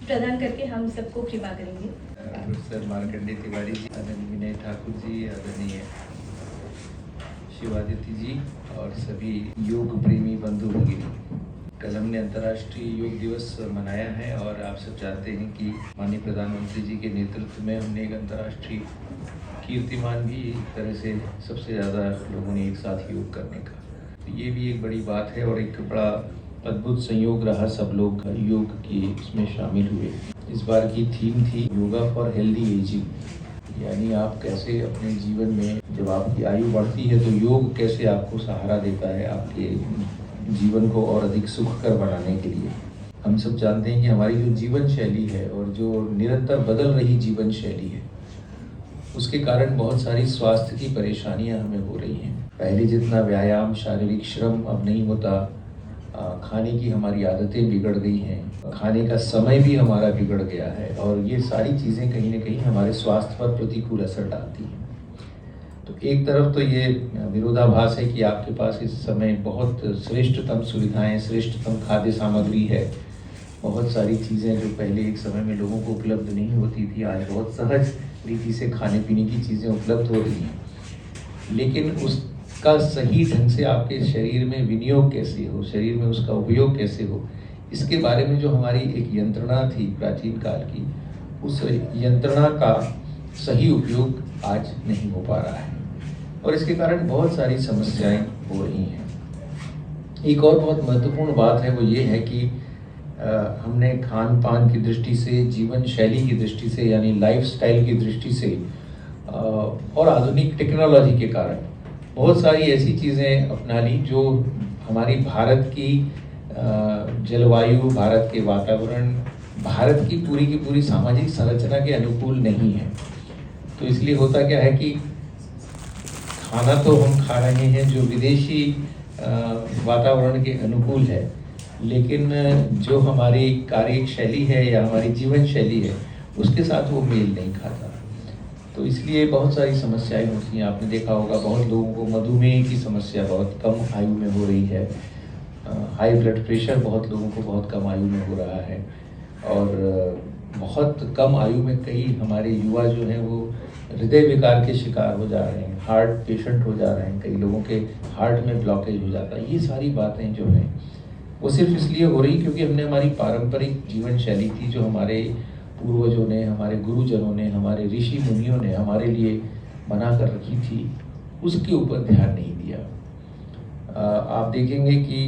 प्रदान करके हम सबको कृपा करेंगे। प्रोफेसर मार्कंडेय तिवारी जी, आदरणीय विनय ठाकुर जी, आदरणीय शिवादित्य जी और सभी योग प्रेमी बंधु भगिनी। कल हमने अंतर्राष्ट्रीय योग दिवस मनाया है और आप सब जानते हैं कि माननीय प्रधानमंत्री जी के नेतृत्व में हमने एक अंतर्राष्ट्रीय कीर्तिमान भी एक तरह से सबसे ज़्यादा लोगों ने एक साथ योग करने का, तो ये भी एक बड़ी बात है और एक बड़ा अद्भुत संयोग रहा। सब लोग योग की इसमें शामिल हुए। इस बार की थीम थी योगा फॉर हेल्दी एजिंग, यानी आप कैसे अपने जीवन में जब आपकी आयु बढ़ती है तो योग कैसे आपको सहारा देता है आपके जीवन को और अधिक सुखकर बनाने के लिए। हम सब जानते हैं कि हमारी जो जीवन शैली है और जो निरंतर बदल रही जीवन शैली है उसके कारण बहुत सारी स्वास्थ्य की परेशानियां हमें हो रही हैं। पहले जितना व्यायाम शारीरिक श्रम अब नहीं होता, खाने की हमारी आदतें बिगड़ गई हैं, खाने का समय भी हमारा बिगड़ गया है और ये सारी चीज़ें कहीं ना कहीं हमारे स्वास्थ्य पर प्रतिकूल असर डालती हैं। तो एक तरफ तो ये विरोधाभास है कि आपके पास इस समय बहुत श्रेष्ठतम सुविधाएं, श्रेष्ठतम खाद्य सामग्री है, बहुत सारी चीज़ें जो पहले एक समय में लोगों को उपलब्ध नहीं होती थी आज बहुत सहज रीति से खाने पीने की चीज़ें उपलब्ध हो रही हैं, लेकिन उसका सही ढंग से आपके शरीर में विनियोग कैसे हो, शरीर में उसका उपयोग कैसे हो, इसके बारे में जो हमारी एक यंत्रणा थी प्राचीन काल की, उस यंत्रणा का सही उपयोग आज नहीं हो पा रहा है और इसके कारण बहुत सारी समस्याएं हो रही हैं। एक और बहुत महत्वपूर्ण बात है वो ये है कि हमने खान पान की दृष्टि से, जीवन शैली की दृष्टि से यानी लाइफस्टाइल की दृष्टि से और आधुनिक टेक्नोलॉजी के कारण बहुत सारी ऐसी चीज़ें अपना ली जो हमारी भारत की जलवायु, भारत के वातावरण, भारत की पूरी सामाजिक संरचना के अनुकूल नहीं है। तो इसलिए होता क्या है कि खाना तो हम खा रहे हैं जो विदेशी वातावरण के अनुकूल है, लेकिन जो हमारी कार्य शैली है या हमारी जीवन शैली है उसके साथ वो मेल नहीं खाता। तो इसलिए बहुत सारी समस्याएं होती हैं। आपने देखा होगा बहुत लोगों को मधुमेह की समस्या बहुत कम आयु में हो रही है, हाई ब्लड प्रेशर बहुत लोगों को बहुत कम आयु में हो रहा है और बहुत कम आयु में कई हमारे युवा जो हैं वो हृदय विकार के शिकार हो जा रहे हैं, हार्ट पेशेंट हो जा रहे हैं, कई लोगों के हार्ट में ब्लॉकेज हो जाता है। ये सारी बातें जो हैं वो सिर्फ इसलिए हो रही क्योंकि हमने हमारी पारंपरिक जीवन शैली थी जो हमारे पूर्वजों ने, हमारे गुरुजनों ने, हमारे ऋषि मुनियों ने हमारे लिए बना कर रखी थी, उसके ऊपर ध्यान नहीं दिया। आप देखेंगे कि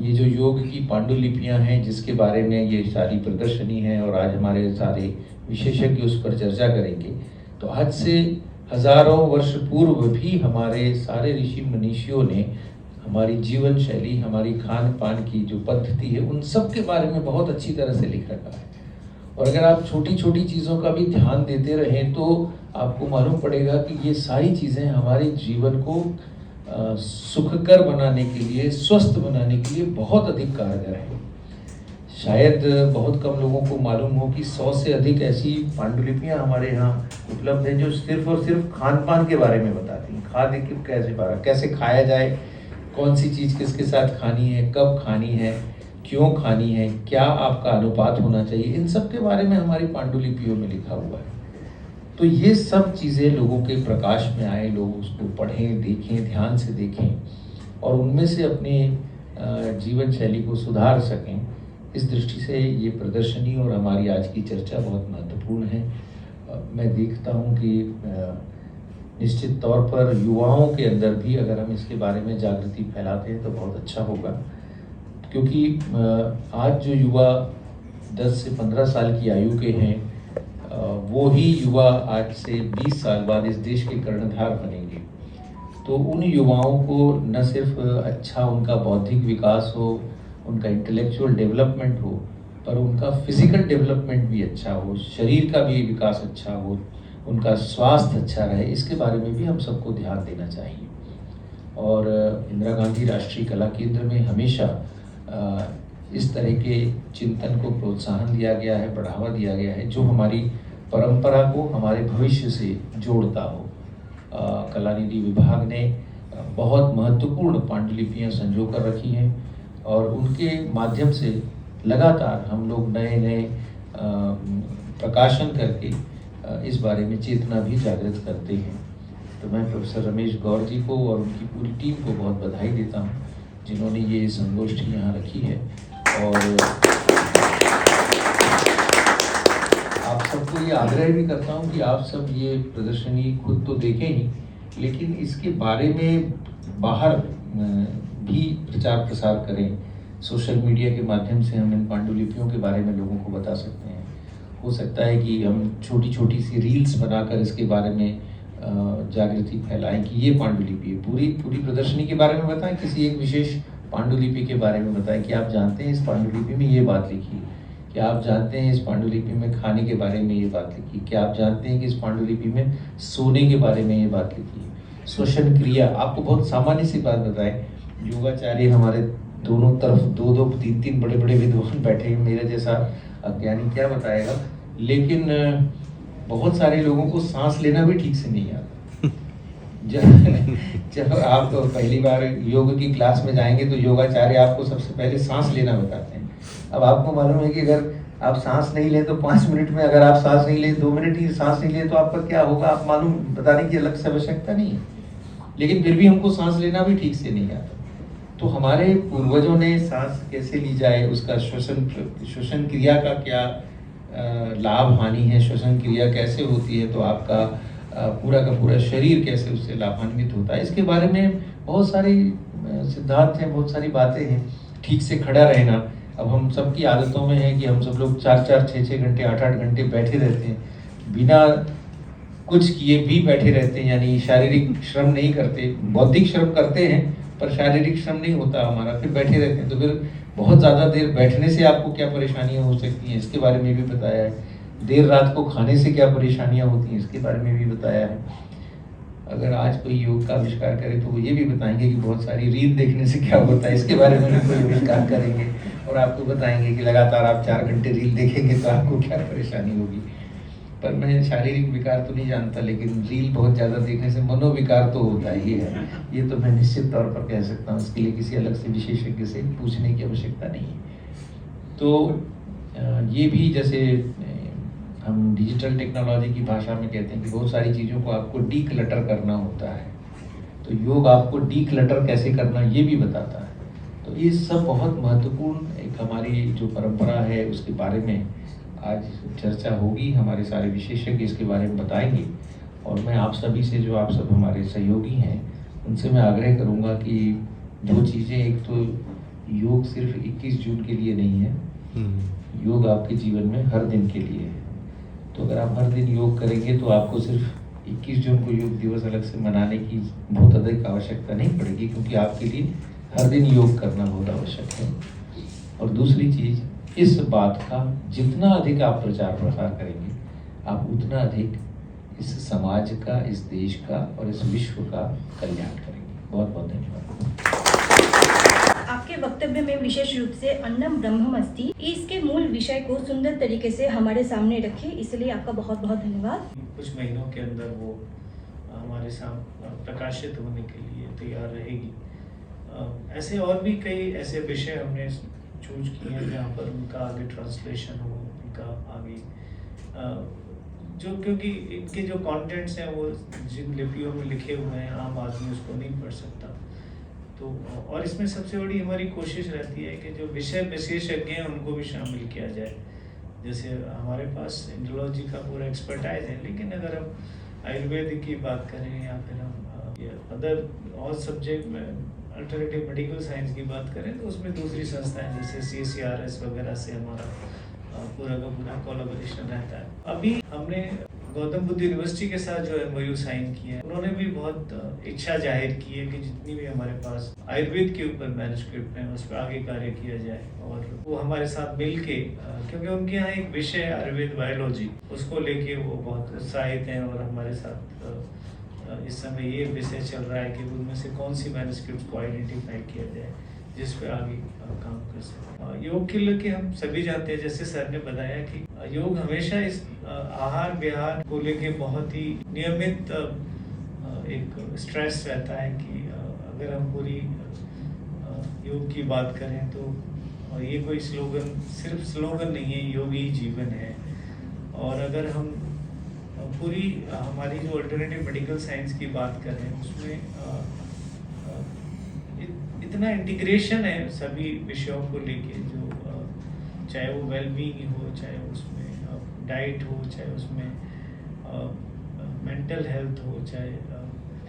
ये जो योग की पांडुलिपियां हैं जिसके बारे में ये सारी प्रदर्शनी है और आज हमारे सारे विशेषज्ञ उस पर चर्चा करेंगे, तो आज से हजारों वर्ष पूर्व भी हमारे सारे ऋषि मनीषियों ने हमारी जीवन शैली, हमारी खान पान की जो पद्धति है उन सब के बारे में बहुत अच्छी तरह से लिख रखा है। और अगर आप छोटी छोटी चीज़ों का भी ध्यान देते रहें तो आपको मालूम पड़ेगा कि ये सारी चीज़ें हमारे जीवन को सुखकर बनाने के लिए, स्वस्थ बनाने के लिए बहुत अधिक कारगर है। शायद बहुत कम लोगों को मालूम हो कि 100 से अधिक ऐसी पांडुलिपियां हमारे यहाँ उपलब्ध हैं जो सिर्फ और सिर्फ खान पान के बारे में बताती हैं। खाद्य कैसे खाया जाए, कौन सी चीज़ किसके साथ खानी है, कब खानी है, क्यों खानी है, क्या आपका अनुपात होना चाहिए, इन सब के बारे में हमारी पांडुलिपियों में लिखा हुआ है। तो ये सब चीज़ें लोगों के प्रकाश में आए, लोग उसको पढ़ें, देखें, ध्यान से देखें और उनमें से अपने जीवन शैली को सुधार सकें। इस दृष्टि से ये प्रदर्शनी और हमारी आज की चर्चा बहुत महत्वपूर्ण है। मैं देखता हूँ कि निश्चित तौर पर युवाओं के अंदर भी अगर हम इसके बारे में जागृति फैलाते हैं तो बहुत अच्छा होगा, क्योंकि आज जो युवा 10 से 15 साल की आयु के हैं वो ही युवा आज से 20 साल बाद इस देश के कर्णधार बनेंगे। तो उन युवाओं को न सिर्फ अच्छा उनका बौद्धिक विकास हो, उनका इंटेलेक्चुअल डेवलपमेंट हो, पर उनका फिजिकल डेवलपमेंट भी अच्छा हो, शरीर का भी विकास अच्छा हो, उनका स्वास्थ्य अच्छा रहे, इसके बारे में भी हम सबको ध्यान देना चाहिए। और इंदिरा गांधी राष्ट्रीय कला केंद्र में हमेशा इस तरह के चिंतन को प्रोत्साहन दिया गया है, बढ़ावा दिया गया है, जो हमारी परंपरा को हमारे भविष्य से जोड़ता हो। कला निधि विभाग ने बहुत महत्वपूर्ण पांडुलिपियां संजो कर रखी हैं और उनके माध्यम से लगातार हम लोग नए नए प्रकाशन करके इस बारे में चेतना भी जागृत करते हैं। तो मैं प्रोफेसर रमेश गौर जी को और उनकी पूरी टीम को बहुत बधाई देता हूँ जिन्होंने ये संगोष्ठी यहाँ रखी है। और आप सबको ये आग्रह भी करता हूँ कि आप सब ये प्रदर्शनी खुद तो देखें ही, लेकिन इसके बारे में बाहर भी प्रचार प्रसार करें। सोशल मीडिया के माध्यम से हम इन पांडुलिपियों के बारे में लोगों को बता सकते हैं। हो सकता है कि हम छोटी छोटी सी रील्स बनाकर इसके बारे में जागृति फैलाएं कि ये पांडुलिपि है। पूरी प्रदर्शनी के बारे में बताएं, किसी एक विशेष पांडुलिपि के बारे में बताएं कि आप जानते हैं इस पांडुलिपि में ये बात लिखी है, क्या आप जानते हैं इस पांडुलिपि में खाने के बारे में ये बात लिखी, क्या आप जानते हैं कि इस पांडुलिपि में सोने के बारे में ये बात लिखी है। श्वसन क्रिया, आपको बहुत सामान्य सी बात बताएं, योगाचार्य हमारे दोनों तरफ दो तीन बड़े बड़े विद्वान बैठे हैं, मेरे जैसा अज्ञानी क्या बताएगा, लेकिन बहुत सारे लोगों को सांस लेना भी ठीक से नहीं आता। जब आप पहली बार योग की क्लास में जाएंगे तो योगाचार्य आपको सबसे पहले सांस लेना बताते हैं। अब आपको मालूम है कि अगर आप सांस नहीं लें तो 5 मिनट में, अगर आप सांस नहीं लें 2 मिनट ही सांस नहीं लें तो आपका क्या होगा, आप मालूम बताने की अलग से आवश्यकता नहीं है। लेकिन फिर भी हमको सांस लेना भी ठीक से नहीं आता। तो हमारे पूर्वजों ने सांस कैसे ली जाए, उसका श्वसन क्रिया का क्या लाभ हानि है, श्वसन क्रिया कैसे होती है तो आपका पूरा का पूरा शरीर कैसे उससे लाभान्वित होता है, इसके बारे में बहुत सारी सिद्धांत हैं, बहुत सारी बातें हैं। ठीक से खड़ा रहना, अब हम सबकी आदतों में है कि हम सब लोग 4-4, 6-6 घंटे, 8-8 घंटे बैठे रहते हैं, बिना कुछ किए भी बैठे रहते हैं, यानी शारीरिक श्रम नहीं करते। बौद्धिक श्रम करते हैं पर शारीरिक श्रम नहीं होता हमारा, फिर बैठे रहते हैं। तो फिर बहुत ज़्यादा देर बैठने से आपको क्या परेशानियां हो सकती हैं, इसके बारे में भी बताया है। देर रात को खाने से क्या परेशानियां होती हैं, इसके बारे में भी बताया है। अगर आज कोई योग का आविष्कार करे तो वो ये भी बताएंगे कि बहुत सारी रील देखने से क्या होता है, इसके बारे में भी कोई आविष्कार करेंगे और आपको बताएंगे कि लगातार आप 4 घंटे रील देखेंगे तो आपको क्या परेशानी होगी। पर मैं शारीरिक विकार तो नहीं जानता, लेकिन रील बहुत ज़्यादा देखने से मनोविकार तो होता ही है, ये तो मैं निश्चित तौर पर कह सकता हूँ। इसके लिए किसी अलग से विशेषज्ञ से पूछने की आवश्यकता नहीं है। तो ये भी जैसे हम डिजिटल टेक्नोलॉजी की भाषा में कहते हैं कि बहुत सारी चीज़ों को आपको डीक्लटर करना होता है, तो योग आपको डीक्लटर कैसे करना ये भी बताता है। तो ये सब बहुत महत्वपूर्ण एक हमारी जो परंपरा है उसके बारे में आज चर्चा होगी। हमारे सारे विशेषज्ञ इसके बारे में बताएंगे और मैं आप सभी से, जो आप सब हमारे सहयोगी हैं, उनसे मैं आग्रह करूंगा कि 2 चीज़ें, एक तो योग सिर्फ 21 जून के लिए नहीं है, योग आपके जीवन में हर दिन के लिए है। तो अगर आप हर दिन योग करेंगे तो आपको सिर्फ 21 जून को योग दिवस अलग से मनाने की बहुत अधिक आवश्यकता नहीं पड़ेगी, क्योंकि आपके लिए हर दिन योग करना बहुत आवश्यक है। और दूसरी चीज़, इस बात का जितना अधिक आप प्रचार प्रसार करेंगे, आप उतना अधिक इस समाज का, इस देश का और इस विश्व का कल्याण करेंगे। बहुत बहुत धन्यवाद। आपके वक्तव्य में विशेष रूप से अन्नम ब्रह्ममस्ति इसके मूल विषय को सुंदर तरीके से हमारे सामने रखे, इसलिए आपका बहुत बहुत धन्यवाद। कुछ महीनों के अंदर वो हमारे सामने प्रकाशित होने के लिए तैयार रहेगी। ऐसे और भी कई ऐसे विषय हमने चूज किए हैं जहाँ पर उनका आगे ट्रांसलेशन हो, उनका आगे जो, क्योंकि इनके जो कंटेंट्स हैं वो जिन लिपियों में लिखे हुए हैं आम आदमी उसको नहीं पढ़ सकता। तो और इसमें सबसे बड़ी हमारी कोशिश रहती है कि जो विषय विशेषज्ञ हैं उनको भी शामिल किया जाए। जैसे हमारे पास इंडोलॉजी का पूरा एक्सपर्टाइज है, लेकिन अगर हम आयुर्वेद की बात करें या फिर हम अदर और सब्जेक्ट में अल्टरनेटिव मेडिकल साइंस की बात करें तो उसमें दूसरी संस्थाएं जैसे CSIRS वगैरह से हमारा पूरा का पूरा कोलैबोरेशन रहता है। अभी हमने गौतम बुद्ध यूनिवर्सिटी के साथ जो MOU साइन किया है, उन्होंने भी बहुत इच्छा जाहिर की है कि जितनी भी हमारे पास आयुर्वेद के ऊपर मैन्युस्क्रिप्ट हैं उस पर आगे कार्य किया जाए। और वो हमारे साथ मिल के, क्योंकि उनके यहाँ एक विषय है आयुर्वेद बायोलॉजी, उसको लेके वो बहुत उत्साहित हैं और हमारे साथ इस समय ये विषय चल रहा है कि उनमें से कौन सी मैन्युस्क्रिप्ट को आइडेंटिफाई किया जाए जिस पे आगे काम कर सकें। योग के लिए हम सभी जानते हैं, जैसे सर ने बताया कि योग हमेशा इस आहार विहार को लेके बहुत ही नियमित एक स्ट्रेस रहता है कि अगर हम पूरी योग की बात करें तो और ये कोई स्लोगन, सिर्फ स्लोगन नहीं है, योग ही जीवन है। और अगर हम पूरी हमारी जो अल्टरनेटिव मेडिकल साइंस की बात करें, उसमें इतना इंटीग्रेशन है सभी विषयों को लेके, जो चाहे वो वेलबींग हो, चाहे उसमें डाइट हो, चाहे उसमें मेंटल हेल्थ हो, चाहे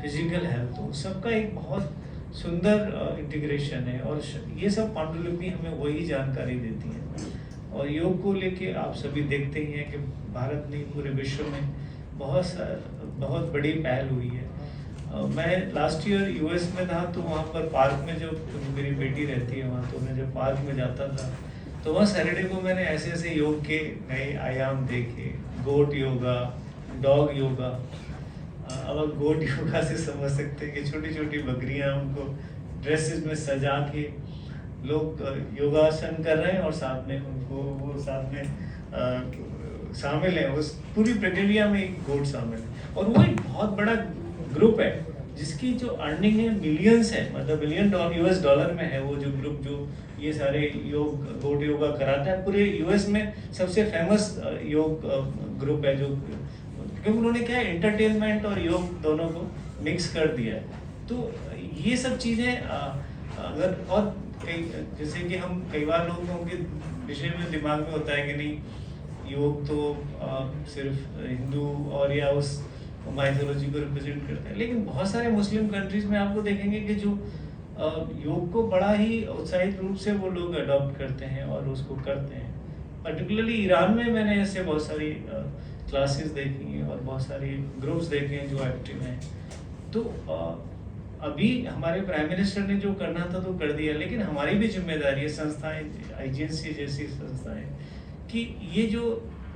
फिजिकल हेल्थ हो, सबका एक बहुत सुंदर इंटीग्रेशन है। और ये सब पांडुलिपि हमें वही जानकारी देती है। और योग को लेके आप सभी देखते ही हैं कि भारत नहीं, पूरे विश्व में बहुत बड़ी पहल हुई है। मैं लास्ट ईयर यूएस में था, तो वहाँ पर पार्क में, जो मेरी बेटी रहती है वहाँ, तो मैं जब पार्क में जाता था तो वहाँ सैटरडे को मैंने ऐसे ऐसे योग के नए आयाम देखे। गोट योगा, डॉग योगा। अब आप गोट योगा से समझ सकते हैं कि छोटी छोटी बकरियां, उनको ड्रेसेस में सजा के लोग योगासन कर रहे हैं, और साथ में उनको वो साथ में शामिल है, उस पूरी प्रक्रिया में एक गोट शामिल है। और वो एक बहुत बड़ा ग्रुप है जिसकी जो अर्निंग है मिलियंस है, मतलब $1 बिलियन US में है वो जो ग्रुप, जो ये सारे योग गोट योगा कराता है। पूरे यूएस में सबसे फेमस योग ग्रुप है, जो क्योंकि उन्होंने क्या है, एंटरटेनमेंट और योग दोनों को मिक्स कर दिया है। तो ये सब चीज़ें अगर, और कई, जैसे कि हम कई बार लोगों के विषय में दिमाग में होता है कि नहीं, योग तो सिर्फ हिंदू और या उस माइथोलॉजी को रिप्रेजेंट करता है, लेकिन बहुत सारे मुस्लिम कंट्रीज में आपको देखेंगे कि जो योग को बड़ा ही उत्साहित रूप से वो लोग अडॉप्ट करते हैं और उसको करते हैं। पर्टिकुलरली ईरान में मैंने ऐसे बहुत सारी क्लासेस देखी हैं और बहुत सारे ग्रुप्स देखे हैं जो एक्टिव हैं। तो अभी हमारे प्राइम मिनिस्टर ने जो करना था तो कर दिया, लेकिन हमारी भी जिम्मेदारी है, संस्थाएं, IGNC जैसी संस्थाएं, कि ये जो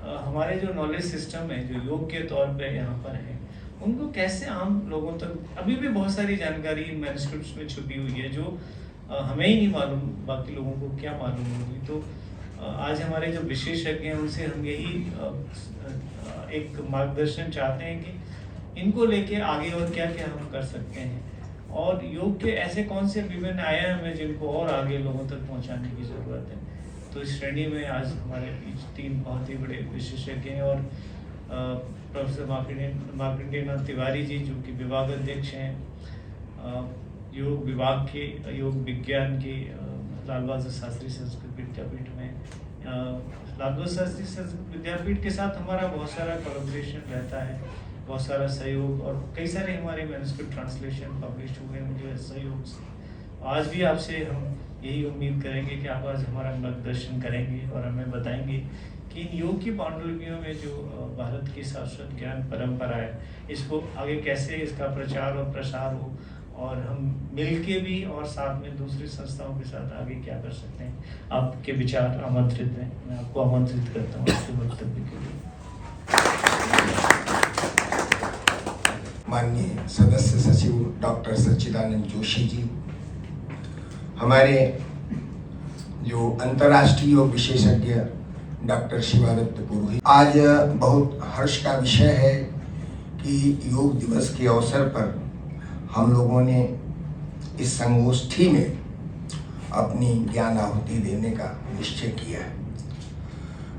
हमारे जो नॉलेज सिस्टम है, जो योग के तौर पे यहाँ पर है, उनको कैसे आम लोगों तक, अभी भी बहुत सारी जानकारी इन मैन्युस्क्रिप्ट्स में छुपी हुई है जो हमें ही नहीं मालूम, बाकी लोगों को क्या मालूम होगी। तो आज हमारे जो विशेषज्ञ हैं उनसे हम यही एक मार्गदर्शन चाहते हैं कि इनको लेके आगे और क्या क्या हम कर सकते हैं, और योग के ऐसे कौन से विभिन्न आयाम हैं जिनको और आगे लोगों तक पहुंचाने की ज़रूरत है। तो इस श्रेणी में आज हमारे बीच 3 बहुत ही बड़े विशेषज्ञ हैं, और प्रोफेसर मार्कंडेयनाथ तिवारी जी, जो कि विभाग अध्यक्ष हैं योग विभाग के, योग विज्ञान के लाल बहादुर शास्त्री संस्कृत विद्यापीठ में। लाल बहादुर शास्त्री संस्कृत विद्यापीठ के साथ हमारा बहुत सारा कोलैबोरेशन रहता है, बहुत सारा सहयोग, और कई सारे हमारे मैन्युस्क्रिप्ट ट्रांसलेशन पब्लिश हुए हैं उनके सहयोग से। आज भी आपसे हम यही उम्मीद करेंगे कि आप आज हमारा मार्गदर्शन करेंगे और हमें बताएंगे कि इन योग की पांडुलिपियों में जो भारत की शाश्वत ज्ञान परंपरा है, इसको आगे कैसे इसका प्रचार और प्रसार हो, और हम मिलके भी और साथ में दूसरी संस्थाओं के साथ आगे क्या कर सकते हैं। आपके विचार आमंत्रित हैं, मैं आपको आमंत्रित करता हूँ आपके वक्तव्य के लिए। माननीय सदस्य सचिव डॉक्टर सच्चिदानंद जोशी जी, हमारे जो अंतर्राष्ट्रीय योग विशेषज्ञ डॉक्टर शिवादत्त पुरोहित, आज बहुत हर्ष का विषय है कि योग दिवस के अवसर पर हम लोगों ने इस संगोष्ठी में अपनी ज्ञान आहुति देने का निश्चय किया है।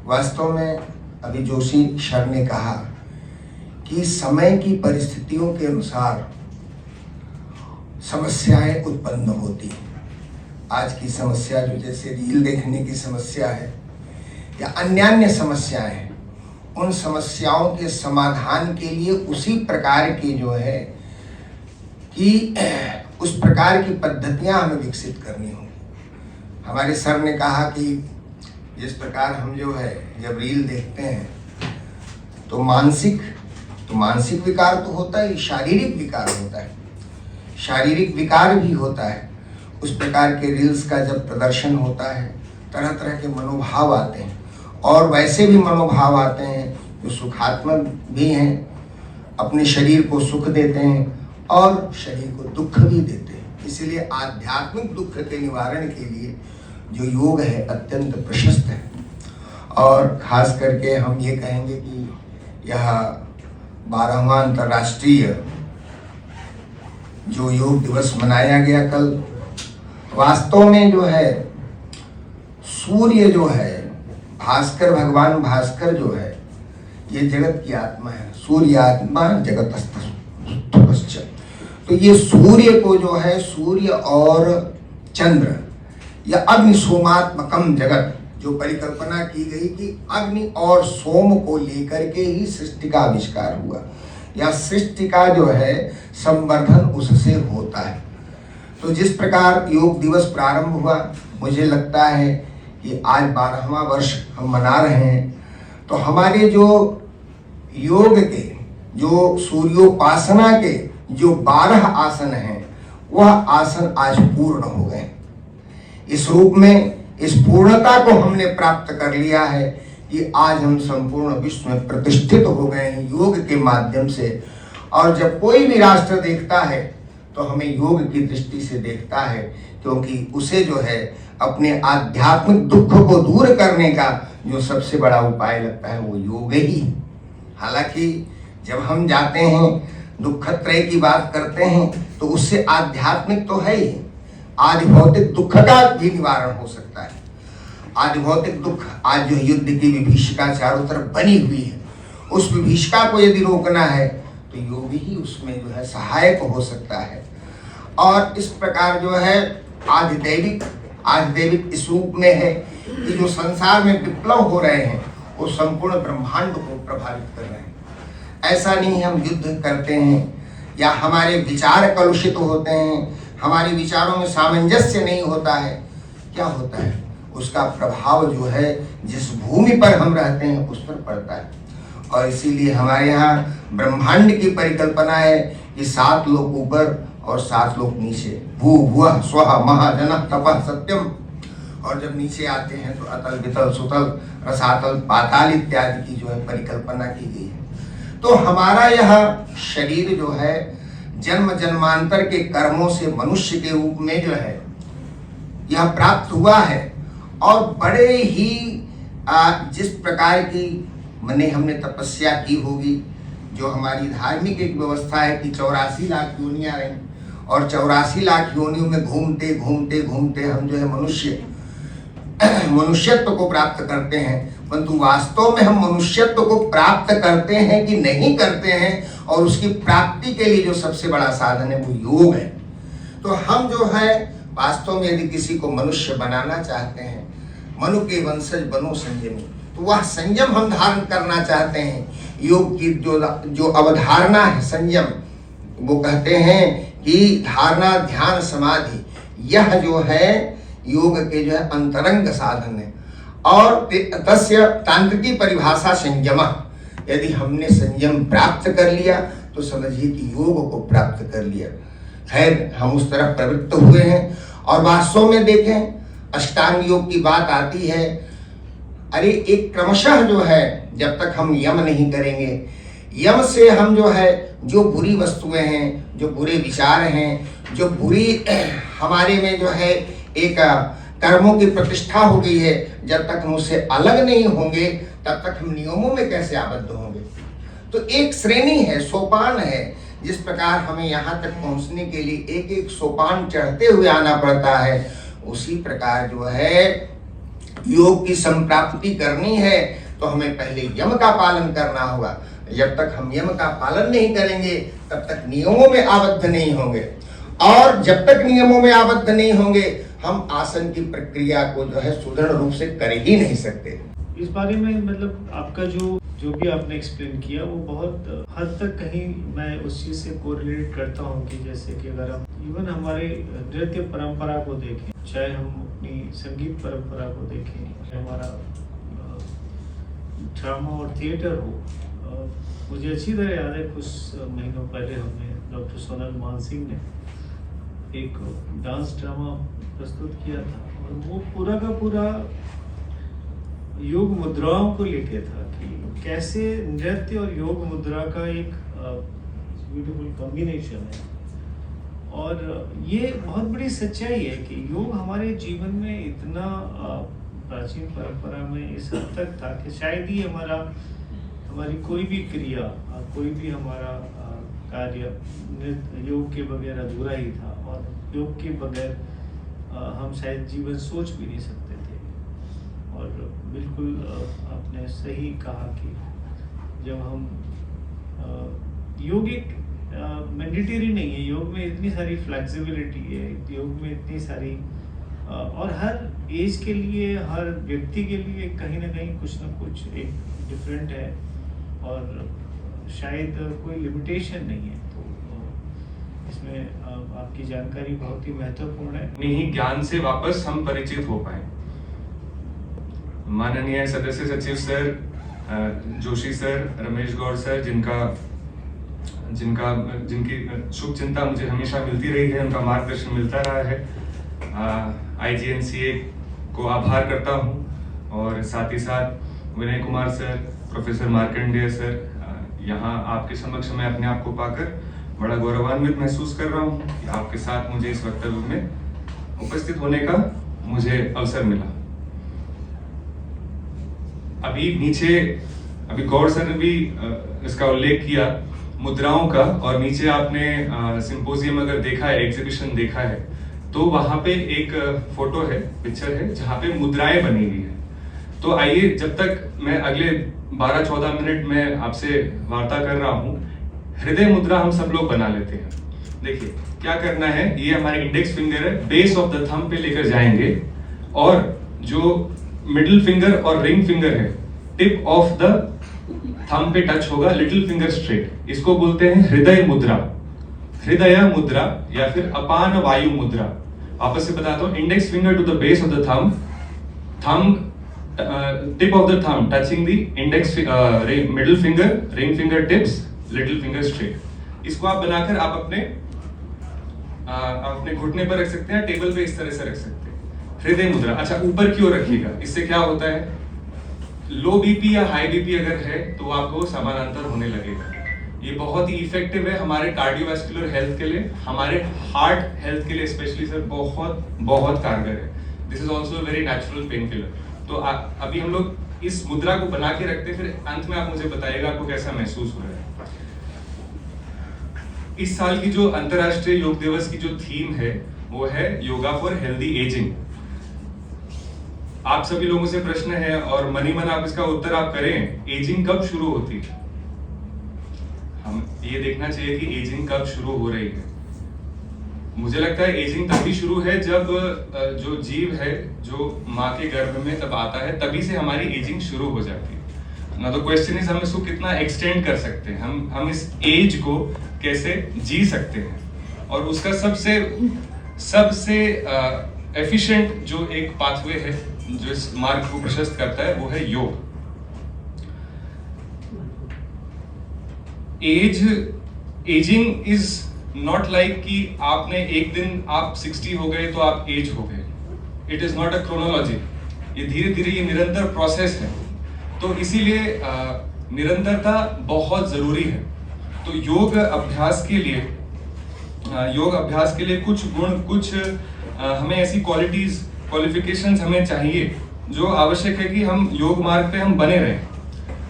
वास्तव में अभी जोशी सर ने कहा कि समय की परिस्थितियों के अनुसार समस्याएं उत्पन्न होती हैं। आज की समस्या जो जैसे रील देखने की समस्या है या अन्य समस्याएं हैं, उन समस्याओं के समाधान के लिए उसी प्रकार की जो है कि उस प्रकार की पद्धतियां हमें विकसित करनी होंगी। हमारे सर ने कहा कि जिस प्रकार हम जो है जब रील देखते हैं तो मानसिक विकार तो होता है, शारीरिक विकार होता है, शारीरिक विकार भी होता है। उस प्रकार के रील्स का जब प्रदर्शन होता है, तरह तरह के मनोभाव आते हैं, और वैसे भी मनोभाव आते हैं जो सुखात्मक भी हैं, अपने शरीर को सुख देते हैं और शरीर को दुख भी देते हैं। इसलिए आध्यात्मिक दुख के निवारण के लिए जो योग है अत्यंत प्रशस्त है। और खास करके हम ये कहेंगे कि यह 12वां अंतर्राष्ट्रीय जो योग दिवस मनाया गया कल, वास्तव में जो है सूर्य जो है, भास्कर, भगवान भास्कर जो है, ये जगत की आत्मा है। सूर्य आत्मा जगतस्थ। तो ये सूर्य को जो है, सूर्य और चंद्र या अग्नि सोमात्मकम जगत, जो परिकल्पना की गई कि अग्नि और सोम को लेकर के ही सृष्टि का आविष्कार हुआ, या सृष्टि का जो है संवर्धन उससे होता है। तो जिस प्रकार योग दिवस प्रारंभ हुआ, मुझे लगता है कि आज 12वां वर्ष हम मना रहे हैं। तो हमारे जो योग के, जो सूर्योपासना के जो 12 आसन हैं, वह आसन आज पूर्ण हो गए। इस रूप में इस पूर्णता को हमने प्राप्त कर लिया है कि आज हम संपूर्ण विश्व में प्रतिष्ठित हो गए हैं योग के माध्यम से। और जब कोई भी राष्ट्र देखता है तो हमें योग की दृष्टि से देखता है, क्योंकि उसे जो है अपने आध्यात्मिक दुख को दूर करने का जो सबसे बड़ा उपाय लगता है वो योग ही। हालांकि जब हम जाते हैं दुखत्रय की बात करते हैं तो उससे आध्यात्मिक तो है ही, आदि भौतिक दुख का भी निवारण हो सकता है। आदि भौतिक दुख, आज जो युद्ध की विभीषिका चारों तरफ बनी हुई है, उस विभीषिका को यदि रोकना है तो योग ही उसमें जो है सहायक हो सकता है। और इस प्रकार जो है आधिदैविक इस रूप में है कि जो संसार में विप्लव हो रहे हैं वो संपूर्ण ब्रह्मांड को प्रभावित कर रहे हैं। ऐसा नहीं हम युद्ध करते हैं या हमारे विचार कलुषित होते हैं, हमारे विचारों में सामंजस्य नहीं होता है। क्या होता है? उसका प्रभाव जो है जिस भूमि पर हम रहते हैं उस पर पड़ता है। और इसीलिए हमारे यहाँ ब्रह्मांड की परिकल्पना है कि 7 लोक ऊपर और 7 लोक नीचे, भू भुवः स्वः महाजनः तपः सत्यम। और जब नीचे आते हैं तो अतल वितल सुतल रसातल पाताल इत्यादि की जो है परिकल्पना की गई है। तो हमारा यह शरीर जो है जन्म जन्मांतर के कर्मों से मनुष्य के रूप में जो है यह प्राप्त हुआ है। और बड़े ही जिस प्रकार की हमने तपस्या की होगी, जो हमारी धार्मिक एक व्यवस्था है कि 84 लाख योनियां रही, और 84 लाख योनियों में घूमते घूमते घूमते हम जो है मनुष्यत्व को प्राप्त करते हैं। परंतु वास्तव में हम मनुष्यत्व को प्राप्त करते हैं कि नहीं करते हैं, और उसकी प्राप्ति के लिए जो सबसे बड़ा साधन है वो योग है। तो हम जो है वास्तव में यदि किसी को मनुष्य बनाना चाहते हैं, मनु के वंशज बनो संयमी, तो वह संयम हम धारण करना चाहते हैं। योग की जो अवधारणा है संयम, वो कहते हैं कि धारणा ध्यान समाधि, यह जो है योग के जो है अंतरंग साधन है। और तस्य तांत्रिकी परिभाषा संयम, यदि हमने संयम प्राप्त कर लिया तो समझिए कि योग को प्राप्त कर लिया। खैर, हम उस तरफ प्रवृत्त हुए हैं। और वास्तव में देखें, अष्टांग योग की बात आती है, अरे एक क्रमशः जो है जब तक हम यम नहीं करेंगे, यम से हम जो है जो बुरी वस्तुएं हैं, जो बुरे विचार हैं, जो बुरी हमारे में जो है एक कर्मों की प्रतिष्ठा हो गई है, जब तक हम उससे अलग नहीं होंगे तब तक हम नियमों में कैसे आबद्ध होंगे। तो एक श्रेणी है, सोपान है, जिस प्रकार हमें यहाँ तक पहुँचने के लिए एक एक सोपान चढ़ते हुए आना पड़ता है, उसी प्रकार जो है योग की संप्राप्ति करनी है तो हमें पहले यम का पालन करना होगा। जब तक हम यम का पालन नहीं करेंगे तब तक नियमों में आबद्ध नहीं होंगे, और जब तक नियमों में आबद्ध नहीं होंगे हम आसन की प्रक्रिया को जो है सुदृढ़ रूप से कर ही नहीं सकते। इस बारे में मतलब आपका जो भी आपने एक्सप्लेन किया वो बहुत हद तक कहीं मैं उस चीज़ से कोरिलेट करता हूँ कि जैसे कि अगर हम इवन हमारे नृत्य परंपरा को देखें, चाहे हम अपनी संगीत परंपरा को देखें, हमारा ड्रामा और थिएटर हो, मुझे अच्छी तरह याद है कुछ महीनों पहले हमने डॉक्टर सोनल मानसिंह ने एक डांस ड्रामा प्रस्तुत किया था, और वो पूरा का पूरा योग मुद्राओं को लेके था कि कैसे नृत्य और योग मुद्रा का एक ब्यूटीफुल कॉम्बिनेशन है। और ये बहुत बड़ी सच्चाई है कि योग हमारे जीवन में इतना प्राचीन परंपरा में इस हद तक था कि शायद ही हमारी कोई भी क्रिया, कोई भी हमारा कार्य योग के बगैर अधूरा ही था, और योग के बगैर हम शायद जीवन सोच भी नहीं सकते थे। और बिल्कुल आपने सही कहा कि जब हम योग एक मैंडेटरी नहीं है, योग में इतनी सारी फ्लेक्सिबिलिटी है, योग में इतनी सारी और हर एज के लिए, हर व्यक्ति के लिए कहीं ना कुछ एक डिफरेंट है और शायद कोई लिमिटेशन नहीं है। तो इसमें आपकी जानकारी बहुत ही महत्वपूर्ण है। अपने ही ज्ञान से वापस हम परिचित हो पाए। माननीय सदस्य सचिव सर, जोशी सर, रमेश गौर सर, जिनकी शुभ चिंता मुझे हमेशा मिलती रही है, उनका मार्गदर्शन मिलता रहा है। IGNCA को आभार करता हूँ और साथ ही साथ Vinay Kumar sir, professor Markandey sir, यहाँ आपके समक्ष मैं अपने आप को पाकर बड़ा गौरवान्वित महसूस कर रहा हूँ कि आपके साथ मुझे इस वक्तव्य में उपस्थित होने का मुझे अवसर मिला। अभी गौर सर ने भी इसका उल्लेख किया मुद्राओं का, और नीचे आपने सिंपोजियम अगर देखा है, एग्जीबिशन देखा है, तो वहां पे एक फोटो है, पिक्चर है, जहां पे मुद्राएं बनी हुई है। तो आइए, जब तक मैं अगले 12-14 मिनट में आपसे वार्ता कर रहा हूं, हृदय मुद्रा हम सब लोग बना लेते हैं। देखिए क्या करना है, ये हमारे इंडेक्स फिंगर है, बेस ऑफ द थंब पे लेकर जाएंगे और जो मिडिल फिंगर और रिंग फिंगर है, टिप ऑफ द थंब पे टच होगा, लिटिल फिंगर स्ट्रेट। इसको बोलते हैं हृदय मुद्रा, हृदय मुद्रा या फिर अपान वायु मुद्रा। वापस से बताता हूं, index finger to the base of the thumb, tip of the thumb touching the index, middle finger, ring finger tips, little finger straight. इसको आप बनाकर आप अपने घुटने पर रख सकते हैं, टेबल पे इस तरह से रख सकते हैं। हृदय मुद्रा, अच्छा ऊपर की ओर रखिएगा। इससे क्या होता है, लो बीपी या हाई बीपी अगर है तो आपको समानांतर होने लगेगा। ये बहुत ही इफेक्टिव है हमारे कार्डियोवैस्कुलर हेल्थ के लिए, हमारे हार्ट हेल्थ के लिए स्पेशली सर बहुत बहुत कारगर है। This is also very natural pain killer. तो अभी हम लोग इस मुद्रा को बना के रखते हैं, फिर अंत में आप मुझे बताइएगा आपको कैसा महसूस हो रहा है। इस साल की जो अंतर्राष्ट्रीय योग दिवस की जो थीम है वो है योगा फॉर हेल्दी एजिंग। आप सभी लोगों से प्रश्न है और मनी मन आप इसका उत्तर आप करें, एजिंग कब शुरू होती है? हम ये देखना चाहिए कि एजिंग कब शुरू हो रही है। मुझे लगता है एजिंग तभी शुरू है जब जो जीव है जो माँ के गर्भ में तब आता है, तभी से हमारी एजिंग शुरू हो जाती है ना। तो क्वेश्चन इज हम इसको कितना एक्सटेंड कर सकते हैं, हम इस एज को कैसे जी सकते हैं। और उसका सबसे एफिशिएंट जो एक पाथवे है जो इस मार्ग को प्रशस्त करता है वो है योग। एजिंग इज नॉट लाइक कि आपने एक दिन आप 60 हो गए तो आप एज हो गए। It is not a chronology. ये धीरे धीरे ये निरंतर प्रोसेस है, तो इसीलिए निरंतरता बहुत जरूरी है। तो योग अभ्यास के लिए कुछ गुण, कुछ हमें ऐसी क्वालिफिकेशंस हमें चाहिए जो आवश्यक है कि हम योग मार्ग पे हम बने रहें।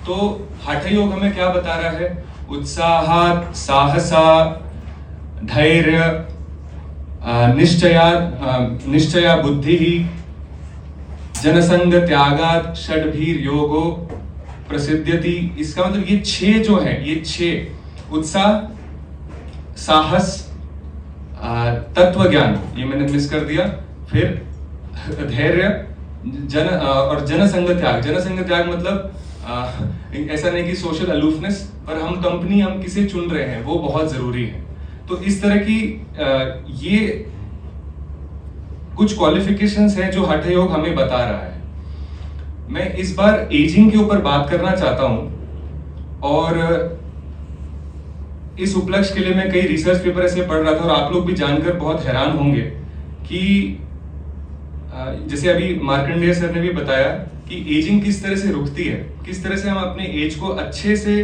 तो हठ योग हमें क्या बता रहा है, उत्साहात् साहसा धैर्य निश्चया बुद्धि जनसंग त्यागात् षड्भीर योगो प्रसिद्ध्यति। इसका मतलब ये 6 जो है, ये 6 उत्साह, साहस, तत्व ज्ञान, ये मैंने मिस कर दिया, फिर धैर्य, और जनसंग त्याग। जनसंग त्याग मतलब ऐसा नहीं कि सोशल अलूफनेस, पर हम कंपनी हम किसे चुन रहे हैं वो बहुत जरूरी है। तो इस तरह की ये कुछ क्वालिफिकेशंस हैं जो हठ योग हमें बता रहा है। मैं इस बार एजिंग के ऊपर बात करना चाहता हूं और इस उपलक्ष्य के लिए मैं कई रिसर्च पेपर ऐसे पढ़ रहा था और आप लोग भी जानकर बहुत हैरान होंगे कि जैसे अभी मार्कंडेय सर ने भी बताया कि एजिंग किस तरह से रुकती है, किस तरह से हम अपने एज को अच्छे से,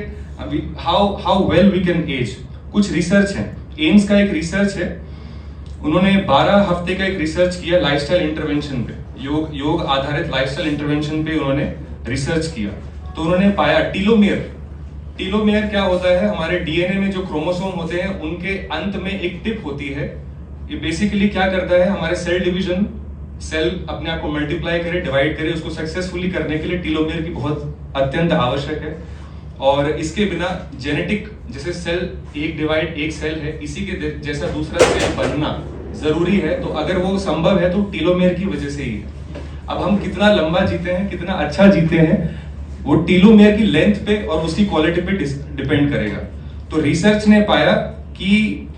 how well we can age. कुछ रिसर्च है, एम्स का एक रिसर्च है, उन्होंने 12 हफ्ते का एक रिसर्च किया लाइफस्टाइल इंटरवेंशन पे, योग आधारित लाइफस्टाइल इंटरवेंशन पे उन्होंने रिसर्च किया। तो उन्होंने पाया टीलोमेयर क्या होता है, हमारे डीएनए में जो क्रोमोसोम होते हैं उनके अंत में एक टिप होती है। ये बेसिकली क्या करता है, हमारे सेल सेल अपने आप को मल्टीप्लाई करे, डिवाइड करे, उसको सक्सेसफुली करने के लिए टीलोमेयर की बहुत अत्यंत आवश्यक है। और इसके बिना जेनेटिक, जैसे सेल एक डिवाइड एक सेल है, इसी के जैसा दूसरा सेल बनना जरूरी है। तो अगर वो संभव है तो टीलोमेयर की वजह से ही है। अब हम कितना लंबा जीते हैं, कितना अच्छा जीते हैं, वो टीलोमेयर की लेंथ पे और उसकी क्वालिटी पे डिपेंड करेगा। तो रिसर्च ने पाया कि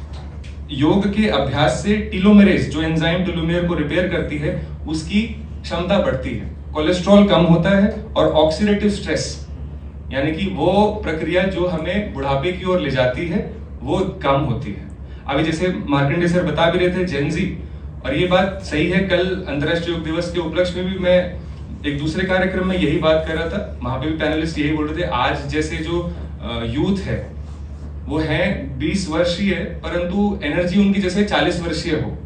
योग के अभ्यास से टीलोमेरेज, जो एंजाइम टीलोमेयर को रिपेयर करती है, उसकी क्षमता बढ़ती है, कोलेस्ट्रॉल कम होता है और ऑक्सीडेटिव स्ट्रेस, यानी कि वो प्रक्रिया जो हमें बुढ़ापे की ओर ले जाती है, वो कम होती है। अभी जैसे मार्कंडे सर बता भी रहे थे जेनजी, और ये बात सही है। कल अंतर्राष्ट्रीय योग दिवस के उपलक्ष्य में भी मैं एक दूसरे कार्यक्रम में यही बात कर रहा था, वहां पे भी पैनलिस्ट यही बोल रहे थे। आज जैसे जो यूथ है वो है 20 वर्षीय, परंतु एनर्जी उनकी जैसे 40 वर्षीय हो,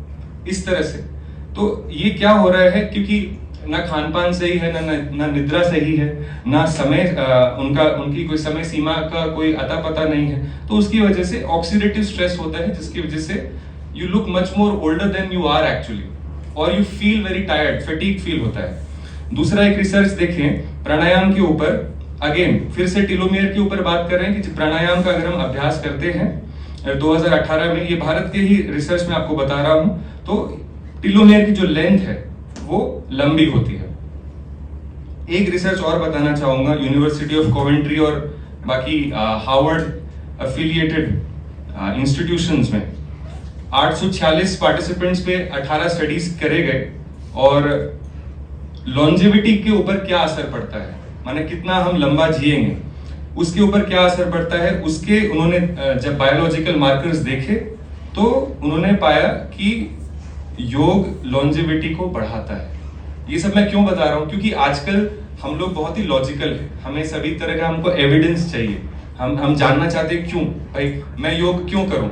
इस तरह से। तो ये क्या हो रहा है, क्योंकि ना खान पान सही है, ना निद्रा सही है, ना समय उनकी कोई समय सीमा का कोई अता पता नहीं है। तो उसकी वजह से ऑक्सीडेटिव स्ट्रेस होता है, जिसकी वजह से you look much more older than you are actually, और you feel very tired, fatigue फील होता है। दूसरा एक रिसर्च देखें प्राणायाम के ऊपर, अगेन फिर से टीलोमेयर के ऊपर बात कर रहे हैं कि प्राणायाम का अगर हम अभ्यास करते हैं 2018 में, ये भारत के ही रिसर्च में आपको बता रहा हूं, तो टीलोमेयर की जो लेंथ है वो लंबी होती है। एक रिसर्च और बताना चाहूंगा, यूनिवर्सिटी ऑफ कोवेंट्री और बाकी हार्वर्ड एफिलिएटेड इंस्टीट्यूशंस में 846 पार्टिसिपेंट्स पे 18 स्टडीज करे गए, और लॉन्जेविटी के ऊपर क्या असर पड़ता है, माने कितना हम लंबा जिएंगे, उसके ऊपर क्या असर पड़ता है, उसके उन्होंने जब बायोलॉजिकल मार्कर्स देखे तो उन्होंने पाया कि योग लॉन्जेविटी को बढ़ाता है। ये सब मैं क्यों बता रहा हूं, क्योंकि आजकल हम लोग बहुत ही लॉजिकल है, हमें सभी तरह का हमको एविडेंस चाहिए, हम जानना चाहते हैं क्यों भाई मैं योग क्यों करूं,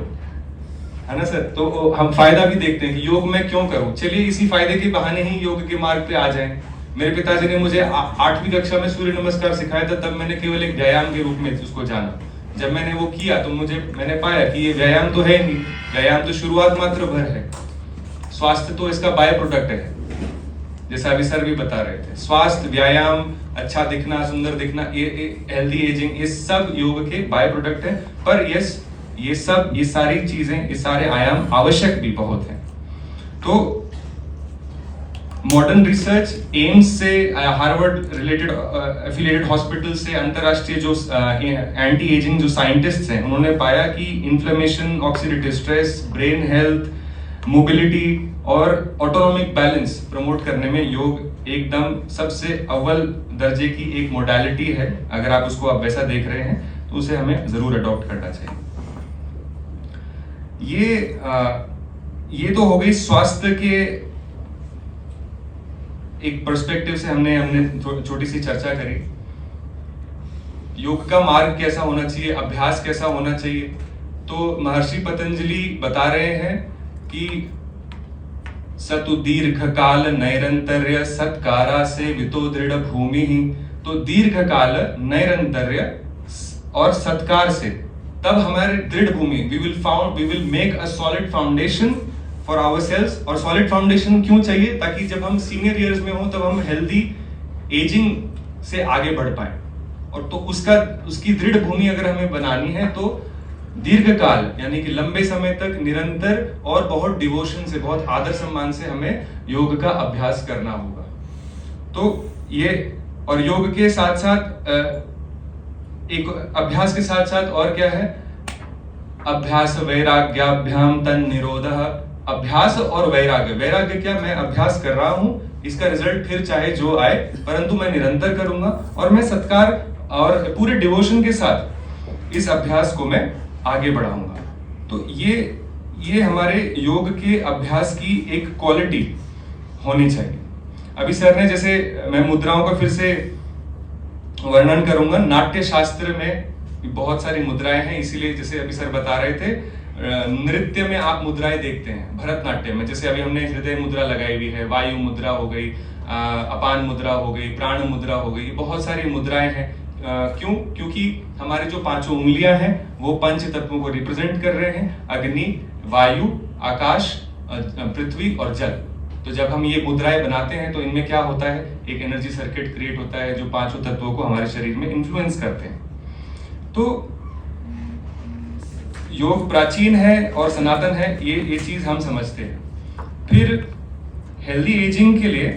है ना सर। तो हम फायदा भी देखते हैं कि योग मैं क्यों करूं, चलिए इसी फायदे के बहाने ही योग के मार्ग पे आ जाएं। मेरे पिताजी ने मुझे 8वीं कक्षा में सूर्य नमस्कार सिखाया था, तब मैंने केवल एक व्यायाम के रूप में उसको जाना। जब मैंने वो किया तो मैंने पाया कि ये व्यायाम तो है नहीं, व्यायाम तो शुरुआत मात्र भर है, स्वास्थ्य तो इसका बाय प्रोडक्ट है। जैसा अभी सर भी बता रहे थे, स्वास्थ्य, व्यायाम, अच्छा दिखना, सुंदर दिखना, हेल्दी एजिंग, ये सब योग के बाय प्रोडक्ट है। पर यस, ये सारी चीजें, ये सारे आयाम आवश्यक भी बहुत हैं। तो मॉडर्न रिसर्च एम्स से, हार्वर्ड रिलेटेड एफिलिएटेड हॉस्पिटल से, अंतरराष्ट्रीय जो एंटी एजिंग जो साइंटिस्ट्स हैं, उन्होंने पाया कि inflammation, oxidative stress, brain health, mobility और ऑटोनॉमिक बैलेंस प्रमोट करने में योग एकदम सबसे अव्वल दर्जे की एक मोडालिटी है। अगर आप उसको आप वैसा देख रहे हैं तो उसे हमें जरूर अडॉप्ट करना चाहिए। ये तो हो गई स्वास्थ्य के एक पर्सपेक्टिव से, हमने छोटी सी चर्चा करी। योग का मार्ग कैसा होना चाहिए, अभ्यास कैसा होना चाहिए, तो महर्षि पतंजलि बता रहे हैं कि सतु दीर्घ काल नैरंतर्य सत्कारा से वितो दृढ़ भूमि ही। तो दीर्घ काल, नैरंतर्य और सत्कार से तब हमारे दृढ़ भूमि, we will make a solid foundation for ourselves. और सॉलिड फाउंडेशन क्यों चाहिए, ताकि जब हम सीनियर ईयर्स में हो तब हम हेल्दी एजिंग से आगे बढ़ पाए। और तो उसकी दृढ़ भूमि अगर हमें बनानी है तो दीर्घकाल यानी कि लंबे समय तक निरंतर और बहुत डिवोशन से, बहुत आदर सम्मान से हमें योग का अभ्यास करना होगा। तो ये, और योग के साथ साथ एक अभ्यास के साथ साथ और क्या है, अभ्यास वैराग्याभ्याम तन निरोधः। अभ्यास और वैराग्य, वैराग्य क्या, मैं अभ्यास कर रहा हूं, इसका रिजल्ट फिर चाहे जो आए, परंतु मैं निरंतर करूंगा और मैं सत्कार और पूरे डिवोशन के साथ इस अभ्यास को मैं आगे बढ़ाऊंगा। तो ये हमारे योग के अभ्यास की एक क्वालिटी होनी चाहिए। अभी सर ने, जैसे मैं मुद्राओं का फिर से वर्णन करूंगा, नाट्य शास्त्र में बहुत सारी मुद्राएं हैं, इसीलिए जैसे अभी सर बता रहे थे, नृत्य में आप मुद्राएं देखते हैं, भरतनाट्यम में जैसे अभी हमने हृदय मुद्रा लगाई हुई है, वायु मुद्रा हो गई, अपान मुद्रा हो गई, प्राण मुद्रा हो गई, बहुत सारी मुद्राएं हैं। क्यों? क्योंकि हमारे जो 5 उंगलियां हैं वो पंच तत्वों को रिप्रेजेंट कर रहे हैं, अग्नि, वायु, आकाश, पृथ्वी और जल। तो जब हम ये मुद्राएं बनाते हैं तो इनमें क्या होता है, एक एनर्जी सर्किट क्रिएट होता है जो पांचों तत्वों को हमारे शरीर में इन्फ्लुएंस करते हैं। तो योग प्राचीन है और सनातन है, ये चीज हम समझते हैं। फिर हेल्दी एजिंग के लिए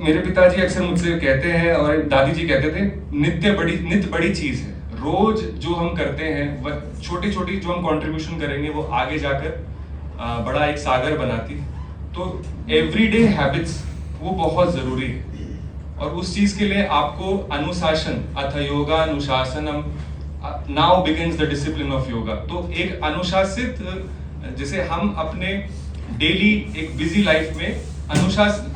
मेरे पिताजी अक्सर मुझसे कहते हैं और दादी जी कहते थे, नित्य बड़ी चीज है। रोज जो हम करते हैं वह छोटी छोटी जो हम कंट्रीब्यूशन करेंगे वो आगे जाकर बड़ा एक सागर बनाती है। तो एवरीडे हैबिट्स वो बहुत जरूरी है और उस चीज के लिए आपको अनुशासन, अथ योगा अनुशासनम, now begins the discipline of yoga. तो एक अनुशासित, जैसे हम अपने डेली एक बिजी लाइफ में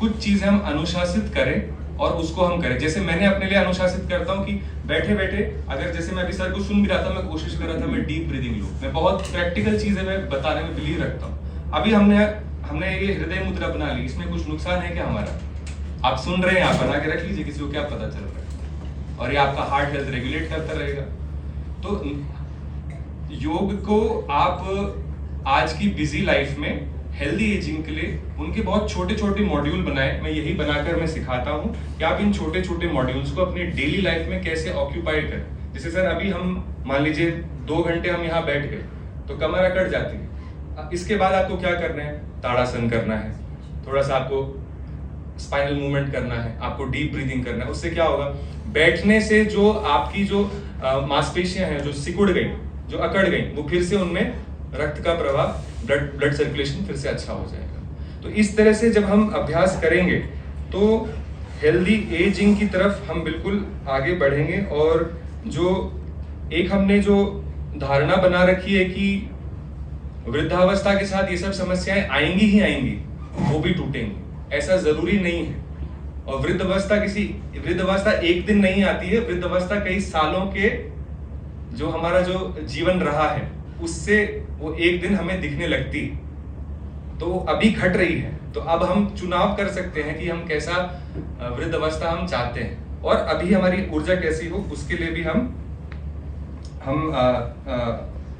कुछ चीजें हम अनुशासित करें और उसको हम करें। जैसे मैंने अपने लिए अनुशासित करता हूँ कि बैठे बैठे अगर जैसे मैं अभी सर को सुन भी रहा था, मैं कोशिश कर रहा था मैं डीप ब्रीदिंग लूं। मैं बहुत प्रैक्टिकल चीजें मैं बताने में बिलीव रखता हूँ। अभी हमने ये हृदय मुद्रा बना ली, इसमें कुछ नुकसान है क्या हमारा? आप सुन रहे हैं, आप बना के रख लीजिए, किसी को क्या पता चल रहा है, और ये आपका हार्ट हेल्थ रेगुलेट करता रहेगा। तो योग को आप आज की बिजी लाइफ में हेल्दी एजिंग के लिए उनके बहुत छोटे छोटे मॉड्यूल बनाए। मैं यही बनाकर मैं सिखाता हूँ कि आप इन छोटे छोटे मॉड्यूल्स को अपनी डेली लाइफ में कैसे ऑक्यूपाई करें। जैसे सर अभी हम मान लीजिए 2 घंटे हम यहाँ बैठ गए तो कमर अकड़ जाती है। इसके बाद आपको क्या करना है? ताड़ासन करना है, थोड़ा सा आपको स्पाइनल मूवमेंट करना है, आपको डीप ब्रीदिंग करना है। उससे क्या होगा, बैठने से जो आपकी जो मांसपेशियां हैं जो सिकुड़ गई, जो अकड़ गई, वो फिर से उनमें रक्त का प्रवाह, ब्लड सर्कुलेशन फिर से अच्छा हो जाएगा। तो इस तरह से जब हम अभ्यास करेंगे तो हेल्दी एजिंग की तरफ हम बिल्कुल आगे बढ़ेंगे। और जो एक हमने जो धारणा बना रखी है कि वृद्धावस्था के साथ ये सब समस्याएं आएंगी ही आएंगी, वो भी टूटेंगी, ऐसा जरूरी नहीं है। और वृद्धावस्था एक दिन नहीं आती है, वृद्धावस्था कई सालों के जो हमारा जो जीवन रहा है उससे वो एक दिन हमें दिखने लगती, तो अभी घट रही है। तो अब हम चुनाव कर सकते हैं कि हम कैसा वृद्धावस्था हम चाहते हैं और अभी हमारी ऊर्जा कैसी हो, उसके लिए भी हम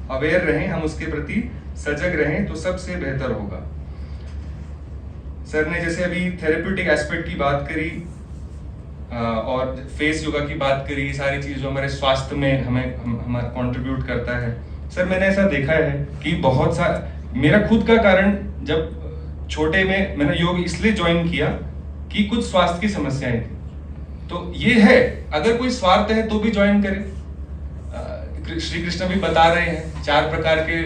अवेयर रहें, हम उसके प्रति सजग रहें तो सबसे बेहतर होगा। सर ने जैसे अभी थेरेप्यूटिक एस्पेक्ट की बात करी और फेस योगा की बात करी, सारी चीज जो हमारे स्वास्थ्य में हमें कंट्रीब्यूट करता है। सर मैंने ऐसा देखा है कि बहुत सा मेरा खुद का कारण, जब छोटे में मैंने योग इसलिए ज्वाइन किया कि कुछ स्वास्थ्य की समस्याएं थी। तो ये है, अगर कोई स्वार्थ है तो भी ज्वाइन करें। श्री कृष्ण भी बता रहे हैं 4 प्रकार के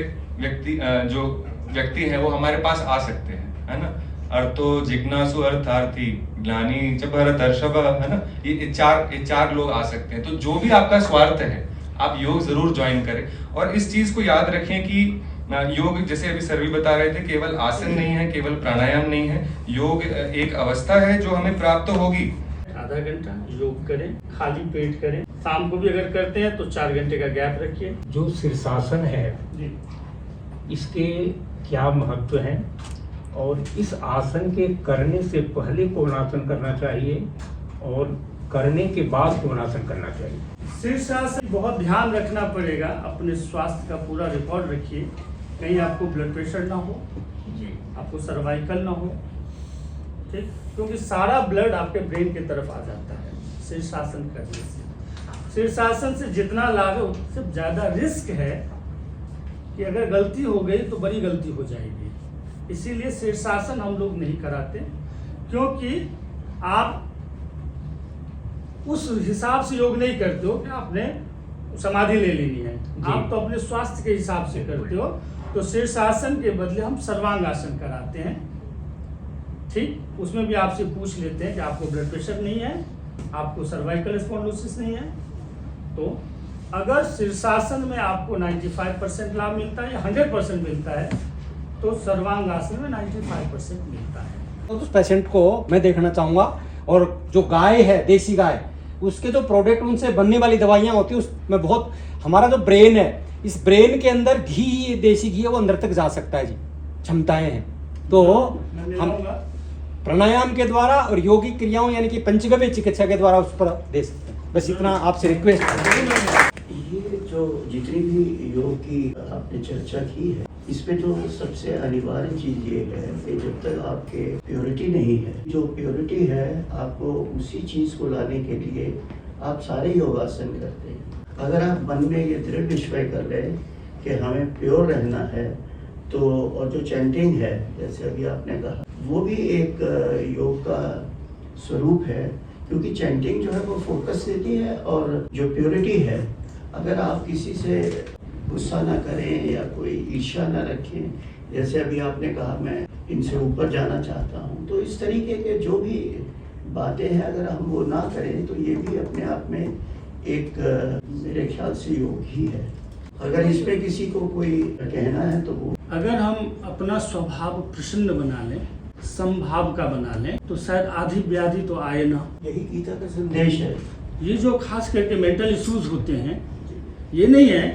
जो व्यक्ति हैं वो हमारे पास आ सकते हैं, है ना। अर्थो जिज्ञासु अर्थार्थी ज्ञानी च भरतर्षभ, है ना। ये चार लोग आ सकते हैं। तो जो भी आपका स्वार्थ है आप योग जरूर ज्वाइन करें। और इस चीज को याद रखें कि योग, जैसे अभी सर भी बता रहे थे, केवल आसन नहीं है, केवल प्राणायाम नहीं है। योग एक अवस्था है जो हमें प्राप्त होगी। आधा घंटा योग करें, खाली पेट करें। शाम को भी अगर करते हैं तो 4 घंटे का गैप रखिए। जो शीर्षासन है इसके क्या महत्व है और इस आसन के करने से पहले कौन आसन करना चाहिए और करने के बाद कौन आसन करना चाहिए? शीर्षासन बहुत ध्यान रखना पड़ेगा। अपने स्वास्थ्य का पूरा रिकॉर्ड रखिए, कहीं आपको ब्लड प्रेशर ना हो, आपको सर्वाइकल ना हो, ठीक, क्योंकि सारा ब्लड आपके ब्रेन की तरफ आ जाता है शीर्षासन करने से। शीर्षासन से जितना लाभ है उससे ज्यादा रिस्क है कि अगर गलती हो गई तो बड़ी गलती हो जाएगी। इसीलिए शीर्षासन हम लोग नहीं कराते, क्योंकि आप उस हिसाब से योग नहीं करते हो कि आपने समाधि ले लेनी है, आप तो अपने स्वास्थ्य के हिसाब से करते हो। तो शीर्षासन के बदले हम सर्वांगासन कराते हैं, ठीक। उसमें भी आपसे पूछ लेते हैं कि आपको ब्लड प्रेशर नहीं है, आपको सर्वाइकल स्पॉन्डिलोसिस नहीं है। तो अगर शीर्षासन में आपको 95% लाभ मिलता है या 100% मिलता है तो सर्वांगासन में 95% मिलता है। तो उस पेशेंट को मैं देखना चाहूँगा, और जो गाय है, देसी गाय, उसके जो प्रोडक्ट, उनसे बनने वाली दवाइयाँ होती है, उसमें बहुत हमारा जो ब्रेन है, इस ब्रेन के अंदर घी, देसी घी है, वो अंदर तक जा सकता है जी, क्षमताएं हैं। तो हम प्राणायाम के द्वारा और योगिक क्रियाओं यानी कि पंचगव्य चिकित्सा के द्वारा उस पर दे सकते हैं। बस इतना आपसे रिक्वेस्ट है। ये जो जितनी भी योग की आपने चर्चा की है, इस पे जो सबसे अनिवार्य चीज़ ये है कि जब तक आपके प्योरिटी नहीं है, जो प्योरिटी है आपको उसी चीज़ को लाने के लिए आप सारे योगासन करते हैं। अगर आप मन में ये दृढ़ निश्चय कर लें कि हमें प्योर रहना है, तो और जो चैंटिंग है जैसे अभी आपने कहा, वो भी एक योग का स्वरूप है, क्योंकि चैंटिंग जो है वो फोकस देती है। और जो प्योरिटी है, अगर आप किसी से गुस्सा ना करें या कोई ईर्ष्या ना रखें, जैसे अभी आपने कहा मैं इनसे ऊपर जाना चाहता हूँ, तो इस तरीके के जो भी बातें हैं अगर हम वो ना करें तो ये भी अपने आप में एक मेरे ख्याल से योग ही है। अगर इस पे किसी को कोई कहना है तो वो, अगर हम अपना स्वभाव प्रसन्न बना लें, समभाव का बना लें, तो शायद आधी व्याधि तो आए ना। यही गीता का संदेश है। ये जो खास करके मेंटल इश्यूज होते हैं, ये नहीं है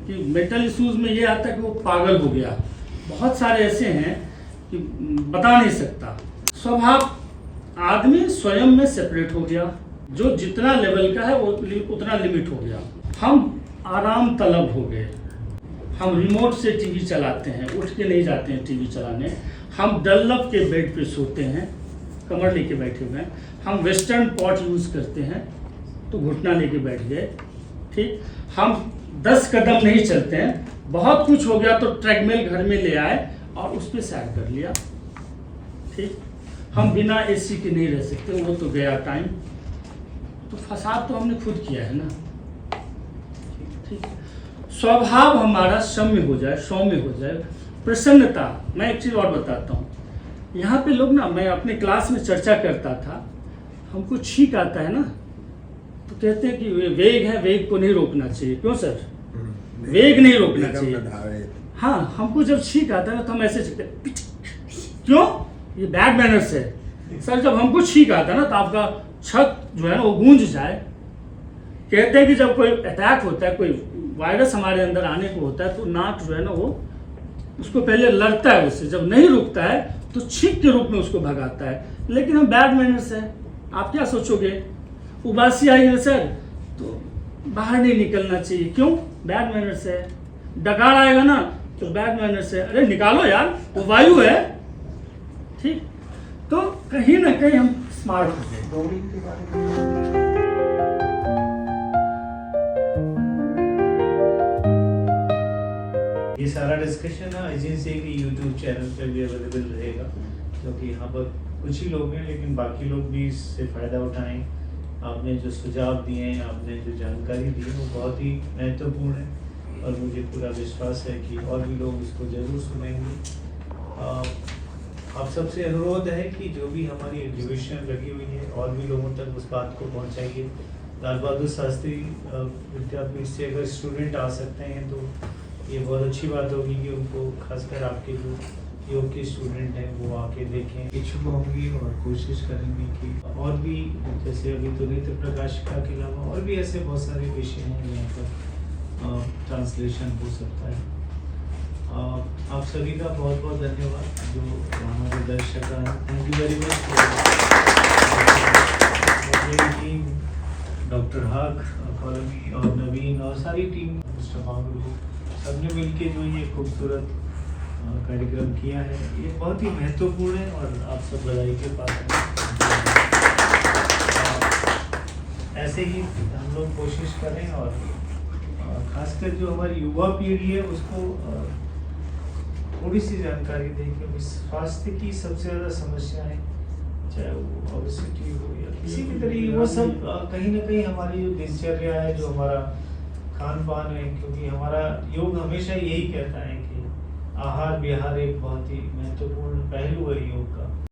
कि मेंटल इश्यूज में ये आता है कि वो पागल हो गया। बहुत सारे ऐसे हैं कि बता नहीं सकता। स्वभाव आदमी स्वयं में सेपरेट हो गया, जो जितना लेवल का है वो उतना लिमिट हो गया। हम आराम तलब हो गए, हम रिमोट से टीवी चलाते हैं, उठ के नहीं जाते हैं टीवी चलाने। हम डल्लप के बेड पे सोते हैं, कमर लेके बैठे हुए हैं। हम वेस्टर्न पॉट यूज़ करते हैं तो घुटना लेके बैठ गए, ठीक। हम 10 कदम नहीं चलते हैं, बहुत कुछ हो गया तो ट्रेडमिल घर में ले आए और उस पर सैर कर लिया, ठीक। हम बिना एसी के नहीं रह सकते, वो तो गया टाइम। तो फसाद तो हमने खुद किया है ना, ठीक। स्वभाव हमारा सौम्य हो जाए, प्रसन्नता। मैं एक चीज़ और बताता हूँ, यहाँ पे लोग ना, मैं अपने क्लास में चर्चा करता था, हमको छींक आता है ना, तो कहते हैं कि वेग है, वेग को नहीं रोकना चाहिए। क्यों सर? वेग नहीं रोकना चाहिए। हाँ, हमको जब छींक आता है ना तो हम ऐसे चलते, क्यों? ये बैड मैनर्स है सर। जब हमको छींक आता है ना तो आपका छत जो है ना वो गूंज जाए। कहते हैं कि जब कोई अटैक होता है, कोई वायरस हमारे अंदर आने को होता है, तो नाक जो है ना वो उसको पहले लड़ता है, उससे जब नहीं रुकता है तो छींक के रूप में उसको भगाता है। लेकिन हम बैड मैनर्स है। आप क्या सोचोगे? उबासी आई है सर तो बाहर नहीं निकलना चाहिए, क्यों? बैड मैनर्स है। डकार आएगा ना तो बैड मैनर्स है, अरे निकालो यार, वो वायु है, ठीक। तो कहीं ना कहीं हम स्मार्ट हो गए। ये सारा डिस्कशन ना एजेंसी के यूट्यूब चैनल पे भी अवेलेबल रहेगा, क्योंकि यहाँ पर कुछ ही लोग हैं लेकिन बाकी लोग भी इससे फ़ायदा उठाएं। आपने जो सुझाव दिए हैं, आपने जो जानकारी दी है, वो बहुत ही महत्वपूर्ण है और मुझे पूरा विश्वास है कि और भी लोग इसको ज़रूर सुनेंगे। आप सबसे अनुरोध है कि जो भी हमारी एग्जीबिशन लगी हुई है और भी लोगों तक उस बात को पहुँचाइए। लाल बहादुर शास्त्री विद्यापीठ से अगर स्टूडेंट आ सकते हैं तो ये बहुत अच्छी बात होगी कि उनको, खासकर आपके जो योग के स्टूडेंट हैं, वो आके देखें। इच्छुक होंगी और कोशिश करेंगे कि और भी, जैसे अभी तो नृत्य प्रकाशिका के अलावा और भी ऐसे बहुत सारे विषय हैं जहाँ पर ट्रांसलेशन हो सकता है। आप सभी का बहुत बहुत धन्यवाद जो हमारे दर्शक हैं। Thank you very much. मेरी टीम, डॉक्टर हाक, कौरवी और नवीन और सारी टीम, मिस्टर मांगलू, सबने मिलके जो ये खूबसूरत कार्यक्रम किया है, ये बहुत ही महत्वपूर्ण है और आप सब बधाई के पात्र हैं। ऐसे ही हम लोग कोशिश करें और खासकर जो हमारी युवा पीढ़ी है उसको थोड़ी सी जानकारी दें, क्योंकि स्वास्थ्य की सबसे ज़्यादा समस्या है, चाहे वो ओबेसिटी हो या किसी भी तरीके, वो सब कहीं ना कहीं हमारी जो दिनचर्या है, जो हमारा खान पान है, क्योंकि हमारा योग हमेशा यही कहता है कि आहार विहार एक बहुत ही महत्वपूर्ण पहलू है योग का।